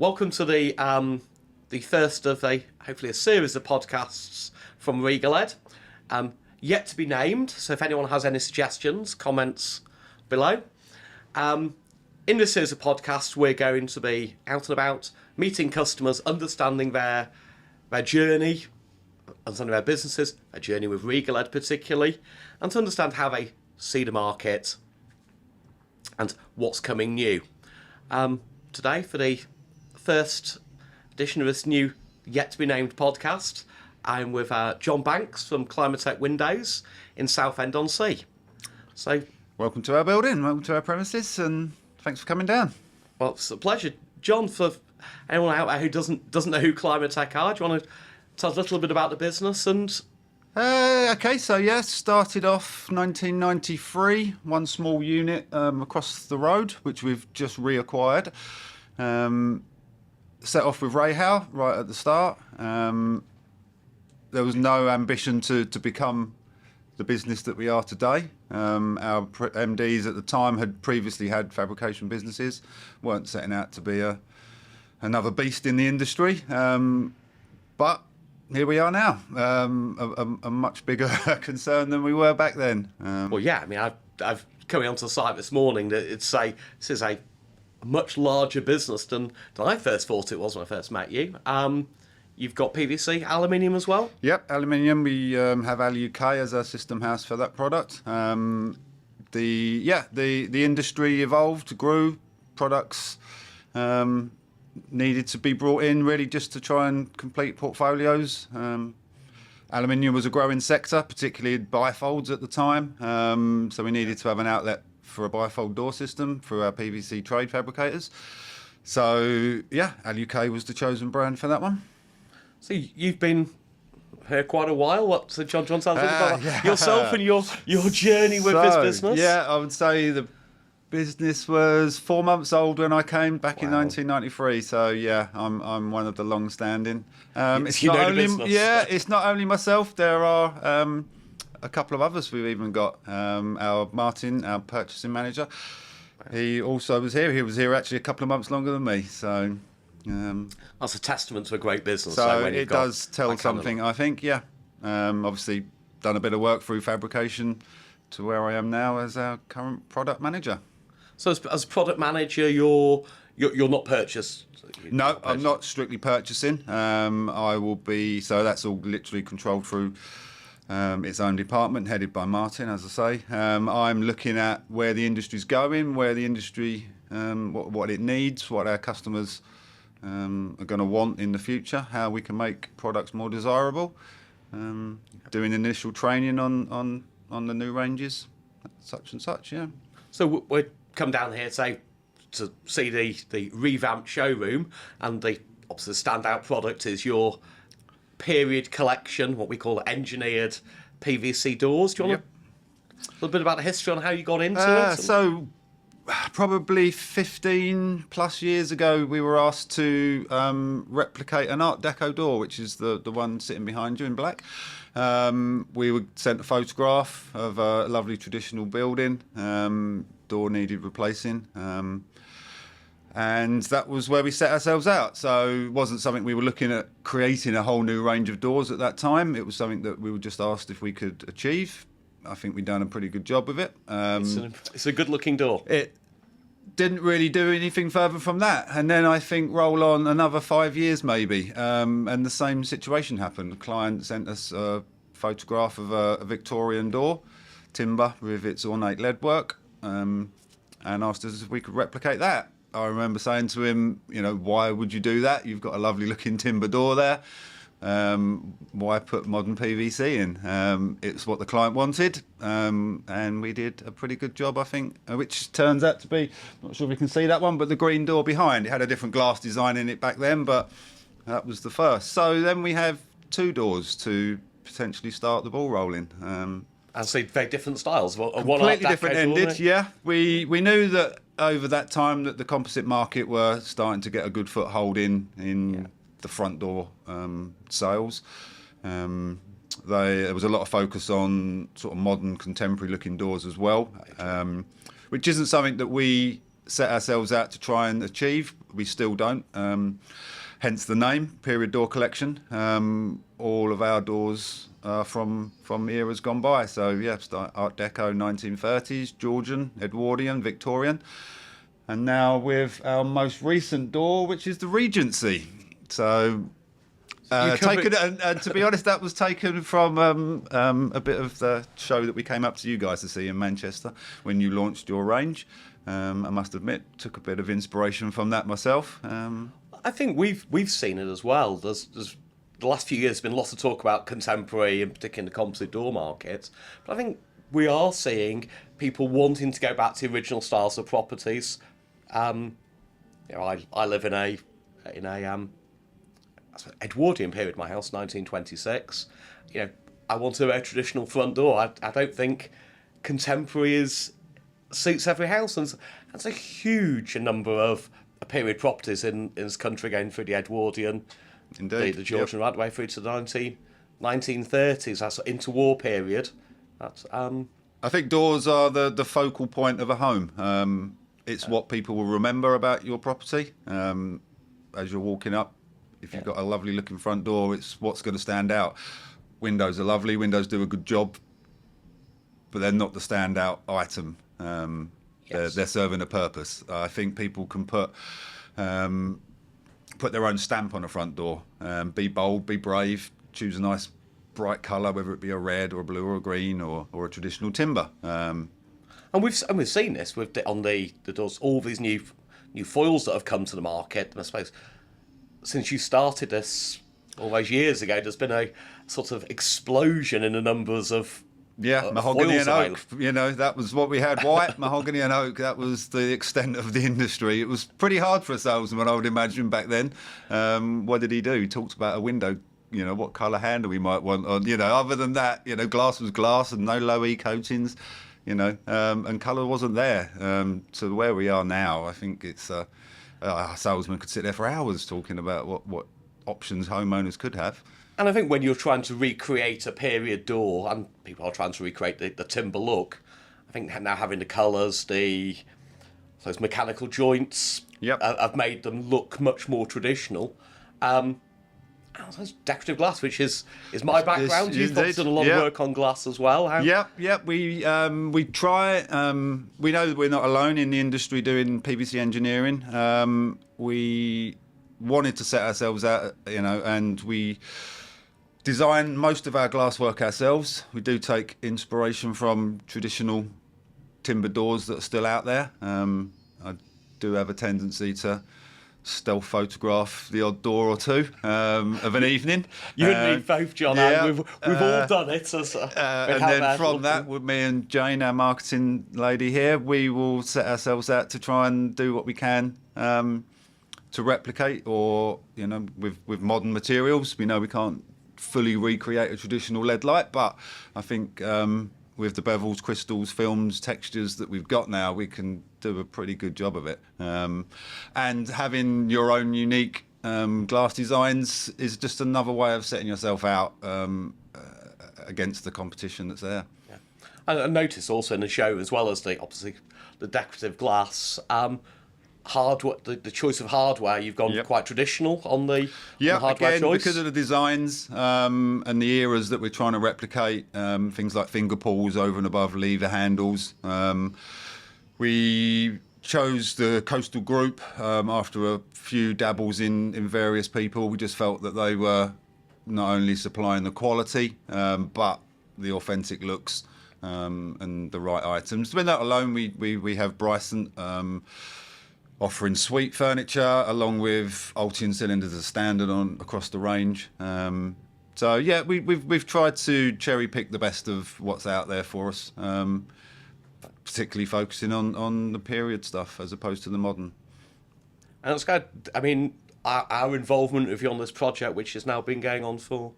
welcome to the first of hopefully a series of podcasts from Regal Ed. Yet to be named, so if anyone has any suggestions, comments below. In this series of podcasts, we're going to be out and about, meeting customers, understanding their journey, understanding their businesses, their journey with Regal Ed particularly, and to understand how they see the market and what's coming new. Today, for the first edition of this new yet-to-be-named podcast, I'm with John Banks from Climatec Windows in Southend-on-Sea. So, welcome to our building, welcome to our premises, and thanks for coming down. Well, it's a pleasure. John, for anyone out there who doesn't know who Climatec are, do you want to tell us a little bit about the business? And started off 1993, one small unit across the road, which we've just reacquired. Set off with Rahal right at the start. There was no ambition to become the business that we are today. Our MDs at the time had previously had fabrication businesses, weren't setting out to be another beast in the industry. But here we are now, a much bigger concern than we were back then. I've coming onto the site this morning that this is a much larger business than I first thought it was when I first met you. You've got PVC, aluminium as well? Yep, aluminium. We have Al UK as our system house for that product. The industry evolved, grew, products needed to be brought in really just to try and complete portfolios. Aluminium was a growing sector, particularly bifolds at the time. So we needed to have an outlet for a bifold door system through our PVC trade fabricators. So Al UK was the chosen brand for that one. So you've been here quite a while. So John sounds about yourself and your journey with this business. Yeah, I would say the business was 4 months old when I came back in 1993. So I'm one of the long-standing. It's not only myself. There are a couple of others. We've even got our Martin, our purchasing manager. He also was here. He was here actually a couple of months longer than me. So that's a testament to a great business. So it does tell something, I think. Yeah. Obviously, done a bit of work through fabrication to where I am now as our current product manager. So as product manager, you're not purchase. No, I'm not strictly purchasing. I will be. So that's all literally controlled through its own department, headed by Martin, as I say. I'm looking at where the industry's going, where the industry, what it needs, what our customers are going to want in the future, how we can make products more desirable. Doing initial training on the new ranges, such and such. Yeah. So we come down here to see the revamped showroom, and obviously the standout product is your period collection, what we call engineered PVC doors. Do you want a little bit about the history on how you got into it? So probably 15 plus years ago, we were asked to replicate an Art Deco door, which is the one sitting behind you in black. We were sent a photograph of a lovely traditional building. Door needed replacing. And that was where we set ourselves out. So it wasn't something we were looking at creating a whole new range of doors at that time. It was something that we were just asked if we could achieve. I think we've done a pretty good job with it. It's a good-looking door. It didn't really do anything further from that. And then I think roll on another 5 years maybe, and the same situation happened. The client sent us a photograph of a Victorian door, timber with its ornate lead work, and asked us if we could replicate that. I remember saying to him, why would you do that? You've got a lovely looking timber door there. Why put modern PVC in? It's what the client wanted, and we did a pretty good job, I think, which turns out to be, not sure if you can see that one, but the green door behind. It had a different glass design in it back then, but that was the first. So then we have 2 doors to potentially start the ball rolling. And so very different styles. Completely different ended, yeah. We knew that over that time that the composite market were starting to get a good foothold in the front door sales. There was a lot of focus on sort of modern, contemporary looking doors as well, which isn't something that we set ourselves out to try and achieve. We still don't. Hence the name, Period Door Collection. All of our doors are from eras gone by. So yeah, Art Deco, 1930s, Georgian, Edwardian, Victorian. And now with our most recent door, which is the Regency. So taken, and to be honest, that was taken from a bit of the show that we came up to you guys to see in Manchester when you launched your range. I must admit, took a bit of inspiration from that myself. I think we've seen it as well. There's the last few years there's been lots of talk about contemporary, in particular in the composite door market. But I think we are seeing people wanting to go back to the original styles of properties. I live in a Edwardian period. My house, 1926. I want a very traditional front door. I don't think contemporary suits every house, and that's a huge number of period properties in this country going through the Edwardian, indeed, the Georgian, right the way through to the 1930s. That's interwar period. That's I think doors are the focal point of a home. It's what people will remember about your property as you're walking up. If you've got a lovely looking front door, it's what's going to stand out. Windows are lovely. Windows do a good job, but they're not the standout item. They're serving a purpose. I think people can put their own stamp on a front door. Be bold, be brave, choose a nice bright colour, whether it be a red or a blue or a green or a traditional timber. And we've seen this on the doors, all these new foils that have come to the market. And I suppose since you started this all those years ago, there's been a sort of explosion in the numbers of mahogany and oak. Available. That was what we had. White, mahogany and oak. That was the extent of the industry. It was pretty hard for a salesman, I would imagine, back then. What did he do? He talked about a window. What colour handle we might want on. Other than that, glass was glass and no low E coatings. And colour wasn't there. To where we are now, I think it's a salesman could sit there for hours talking about what options homeowners could have. And I think when you're trying to recreate a period door, and people are trying to recreate the timber look, I think now having the colours, those mechanical joints, have made them look much more traditional. Decorative glass, which is my background. You've done a lot of work on glass as well. We try. We know that we're not alone in the industry doing PVC engineering. We wanted to set ourselves out, and we design most of our glasswork ourselves. We do take inspiration from traditional timber doors that are still out there. I do have a tendency to stealth photograph the odd door or two of an evening. You and me both, John. We've all done it. And then from that, with me and Jane, our marketing lady here, we will set ourselves out to try and do what we can to replicate, or with modern materials. We know we can't fully recreate a traditional LED light, but I think with the bevels, crystals, films, textures that we've got now, we can do a pretty good job of it. And having your own unique glass designs is just another way of setting yourself out against the competition that's there. Yeah. I noticed also in the show, as well as obviously the decorative glass, hardware, the choice of hardware, you've gone quite traditional on the hardware again, choice. Because of the designs and the eras that we're trying to replicate, things like finger pulls over and above lever handles. We chose the Coastal Group after a few dabbles in various people. We just felt that they were not only supplying the quality, but the authentic looks and the right items. We're not alone. We have Bryson offering suite furniture along with Ultian cylinders as standard across the range. So yeah, we've tried to cherry pick the best of what's out there for us, particularly focusing on the period stuff as opposed to the modern. And it's good. I mean, our involvement with you on this project, which has now been going on for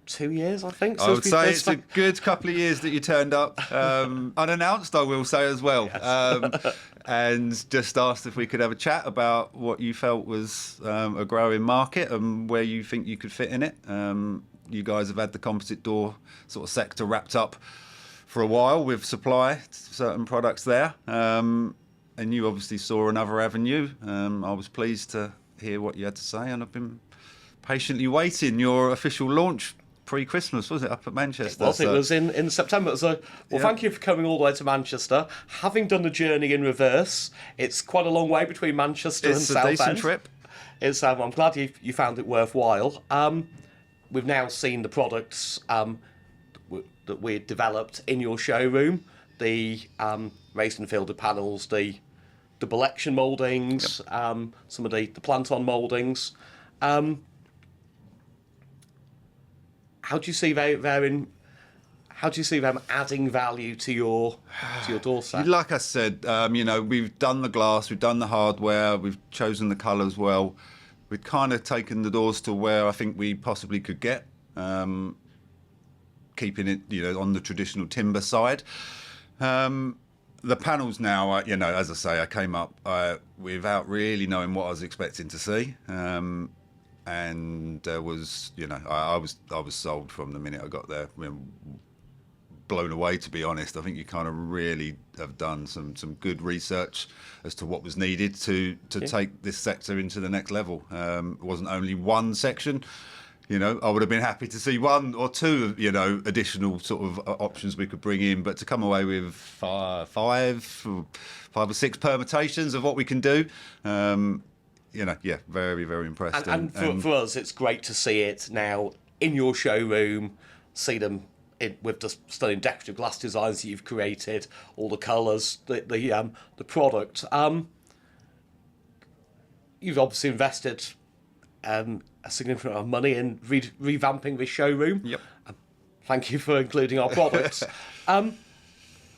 2 years, I think. So I would say it's a good couple of years that you turned up, unannounced, I will say as well. Yes. And just asked if we could have a chat about what you felt was a growing market and where you think you could fit in it. You guys have had the composite door sort of sector wrapped up for a while with supply to certain products there. and you obviously saw another avenue. I was pleased to hear what you had to say, and I've been patiently waiting your official launch pre-Christmas, was it, up at Manchester? It was in September. So, thank you for coming all the way to Manchester. Having done the journey in reverse, it's quite a long way between Manchester and Southend. It's a decent trip. I'm glad you found it worthwhile. We've now seen the products that we developed in your showroom, the raised and fielded panels, the double action mouldings, some of the plant-on mouldings. How do you see them adding value to your door set? Like I said, we've done the glass, we've done the hardware, we've chosen the colours well. We've kind of taken the doors to where I think we possibly could get, keeping it, on the traditional timber side. The panels now, as I say, I came up without really knowing what I was expecting to see. And there was, I was sold from the minute I got there. Blown away, to be honest. I think you kind of really have done some good research as to what was needed to take this sector into the next level. It wasn't only one section. I would have been happy to see one or two, additional sort of options we could bring in, but to come away with five or six permutations of what we can do. Very, very impressed. And for us, it's great to see it now in your showroom, see them with the stunning decorative glass designs that you've created, all the colours, the product. You've obviously invested a significant amount of money in revamping this showroom. Yep. Thank you for including our products. Over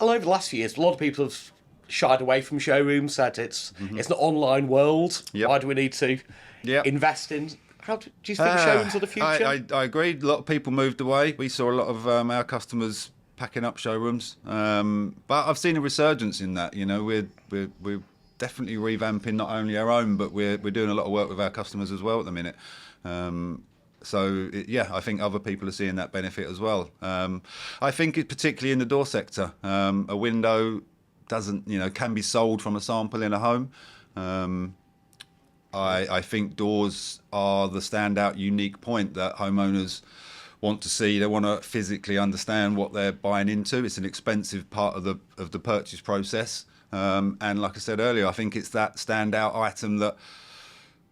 the last few years, a lot of people have shied away from showrooms, said it's an online world. Yep. Why do we need to invest in? How do you think showrooms are the future? I agree. A lot of people moved away. We saw a lot of our customers packing up showrooms, but I've seen a resurgence in that. We're definitely revamping not only our own, but we're doing a lot of work with our customers as well at the minute. I think other people are seeing that benefit as well. I think particularly in the door sector, a window can be sold from a sample in a home. I think doors are the standout, unique point that homeowners want to see. They want to physically understand what they're buying into. It's an expensive part of the purchase process. And like I said earlier, I think it's that standout item that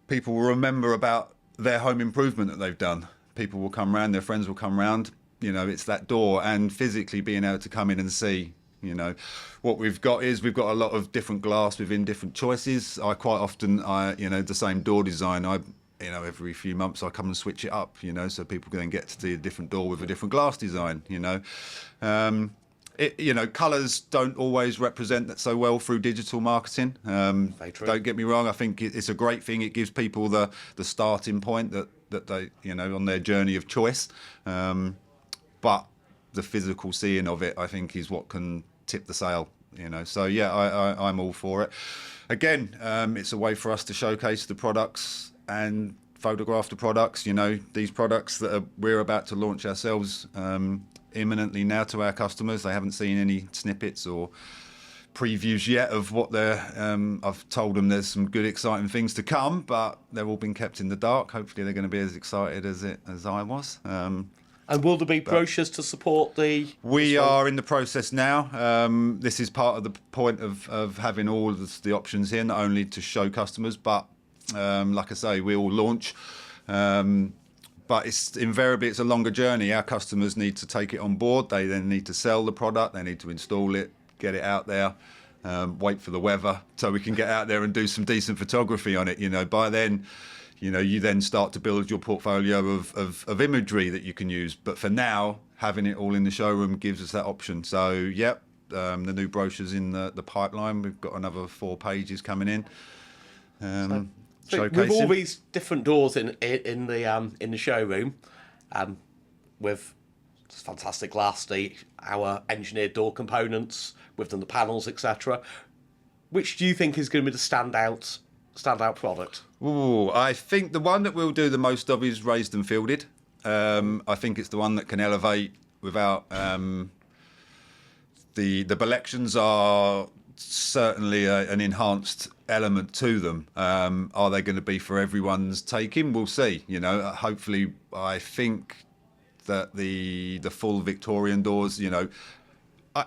people will remember about their home improvement that they've done. People will come round, their friends will come round. It's that door, and physically being able to come in and see. What we've got a lot of different glass within different choices. I quite often, the same door design, every few months I come and switch it up, so people can then get to see a different door with a different glass design, Colours don't always represent that so well through digital marketing. Don't get me wrong, I think it's a great thing. It gives people the starting point that they, on their journey of choice. But the physical seeing of it, I think, is what can tip the sale, So I'm all for it. Again, it's a way for us to showcase the products and photograph the products. These products that we're about to launch ourselves imminently now to our customers. They haven't seen any snippets or previews yet of what they're. I've told them there's some good, exciting things to come, but they've all been kept in the dark. Hopefully, they're going to be as excited as I was. And will there be brochures to support the... We are in the process now. This is part of the point of having all of the options here, not only to show customers, but like I say, we will launch. But it's a longer journey. Our customers need to take it on board. They then need to sell the product. They need to install it, get it out there, wait for the weather so we can get out there and do some decent photography on it. By then... you then start to build your portfolio of imagery that you can use. But for now, having it all in the showroom gives us that option. So, the new brochure's in the pipeline. We've got another 4 pages coming in. So with all these different doors in the showroom, with fantastic glass, our engineered door components, we've done the panels, etc. Which do you think is going to be the standout product? Ooh, I think the one that we'll do the most of is raised and fielded. I think it's the one that can elevate without the collections are certainly an enhanced element to them. Are they going to be for everyone's taking? We'll see. You know, hopefully, I think that the full Victorian doors, you know,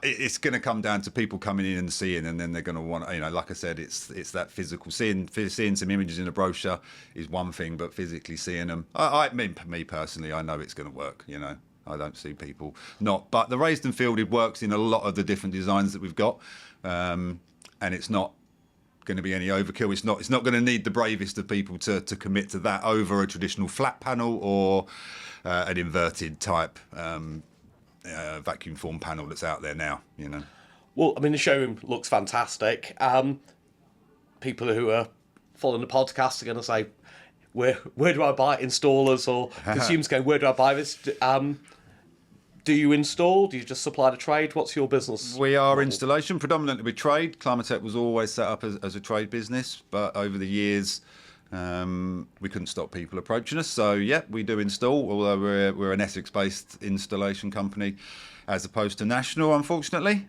it's going to come down to people coming in and seeing, and then they're going to want, you know, like I said, it's that physical seeing some images in a brochure is one thing, but physically seeing them, me personally, I know it's going to work. You know, I don't see people not. But the raised and fielded works in a lot of the different designs that we've got, and it's not going to be any overkill. It's not going to need the bravest of people to commit to that over a traditional flat panel or an inverted type. Vacuum form panel that's out there now, you know. Well, I mean, the showroom looks fantastic. People who are following the podcast are going to say, where do I buy it? Installers or consumers going, where do I buy this? Do you install? Do you just supply the trade? What's your business? We are installation, predominantly with trade. Climatec was always set up as a trade business, but over the years, we couldn't stop people approaching us. So, yeah, we do install, although we're an Essex-based installation company as opposed to national, unfortunately.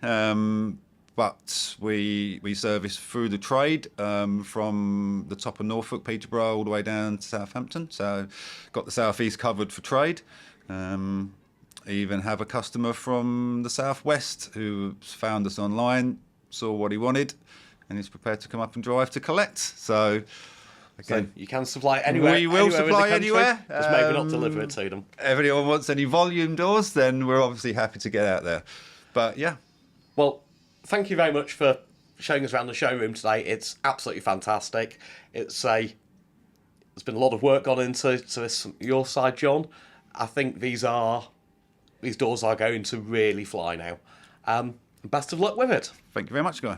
But we service through the trade from the top of Norfolk, Peterborough, all the way down to Southampton. So, got the southeast covered for trade. Even have a customer from the southwest who found us online, saw what he wanted, and is prepared to come up and drive to collect. So you can supply anywhere. We will supply anywhere. Just maybe not deliver it to them. If anyone wants any volume doors, then we're obviously happy to get out there. But yeah. Well, thank you very much for showing us around the showroom today. It's absolutely fantastic. There's been a lot of work gone into this from your side, John. I think these doors are going to really fly now. Best of luck with it. Thank you very much, Guy.